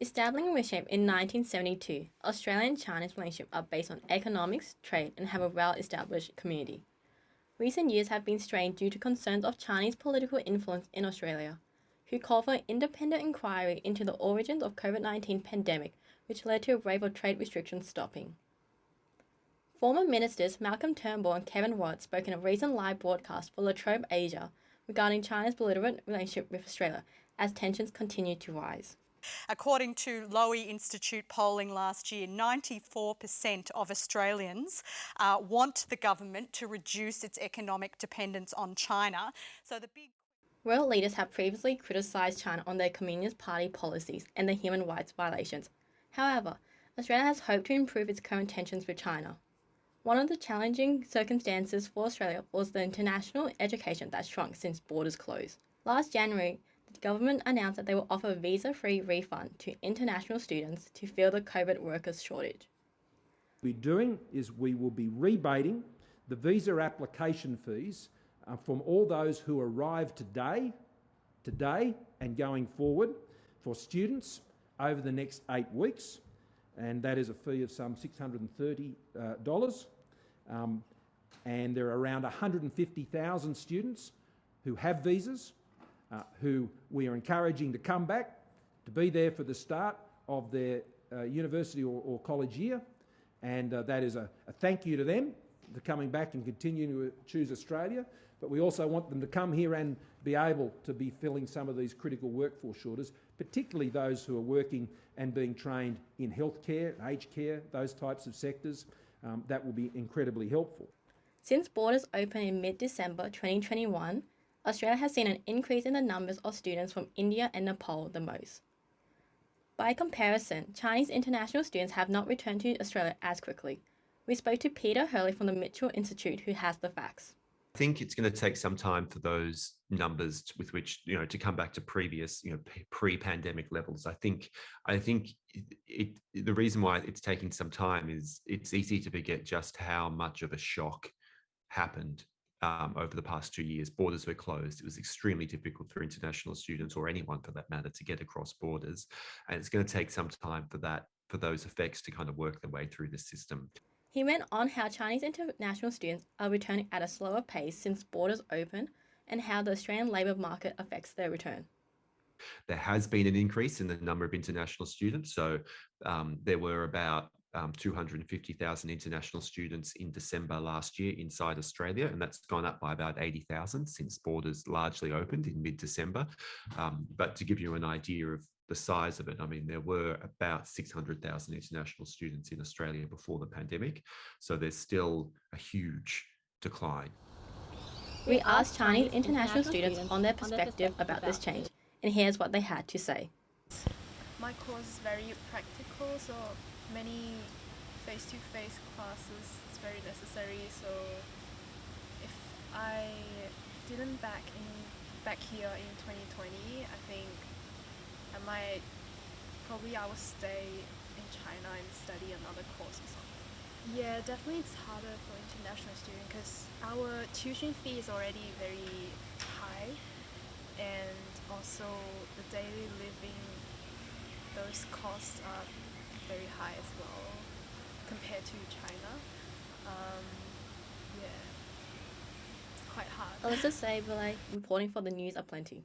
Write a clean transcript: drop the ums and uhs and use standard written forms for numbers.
Establishing a relationship in 1972, Australia and China's relationship are based on economics, trade, and have a well-established community. Recent years have been strained due to concerns of Chinese political influence in Australia, who call for an independent inquiry into the origins of COVID-19 pandemic, which led to a wave of trade restrictions stopping. Former ministers Malcolm Turnbull and Kevin Rudd spoke in a recent live broadcast for La Trobe Asia regarding China's belligerent relationship with Australia as tensions continue to rise. According to Lowy Institute polling last year, 94% of Australians want the government to reduce its economic dependence on China. World leaders have previously criticised China on their Communist Party policies and the human rights violations. However, Australia has hoped to improve its current tensions with China. One of the challenging circumstances for Australia was the international education that shrunk since borders closed. Last January, the government announced that they will offer a visa-free refund to international students to fill the COVID workers shortage. What we're doing is we will be rebating the visa application fees from all those who arrive today and going forward for students over the next 8 weeks, and that is a fee of some $630. And there are around 150,000 students who have visas, who we are encouraging to come back, to be there for the start of their university or college year, and that is a thank you to them for coming back and continuing to choose Australia. But we also want them to come here and be able to be filling some of these critical workforce shortages, particularly those who are working and being trained in healthcare, aged care, those types of sectors. That will be incredibly helpful. Since borders opened in mid-December 2021, Australia has seen an increase in the numbers of students from India and Nepal the most. By comparison, Chinese international students have not returned to Australia as quickly. We spoke to Peter Hurley from the Mitchell Institute, who has the facts. I think it's going to take some time for those numbers with which, to come back to previous, pre-pandemic levels. I think the reason why it's taking some time is it's easy to forget just how much of a shock happened over the past 2 years. Borders were closed. It was extremely difficult for international students, or anyone for that matter, to get across borders. And it's going to take some time for those effects to kind of work their way through the system. He went on how Chinese international students are returning at a slower pace since borders open and how the Australian labour market affects their return. There has been an increase in the number of international students. So there were about 250,000 international students in December last year inside Australia, and that's gone up by about 80,000 since borders largely opened in mid-December. But to give you an idea of the size of it, I mean, there were about 600,000 international students in Australia before the pandemic. So there's still a huge decline. We asked Chinese international students on their perspective about this change, and here's what they had to say. My course is very practical, so many face-to-face classes is very necessary. So if I didn't back here in 2020, I think I will stay in China and study another course or something. Yeah, definitely it's harder for international students because our tuition fee is already very high, and also the daily living, those costs are very high as well compared to China. It's quite hard. Alyssa Sayboualay reporting for the News of Plenty.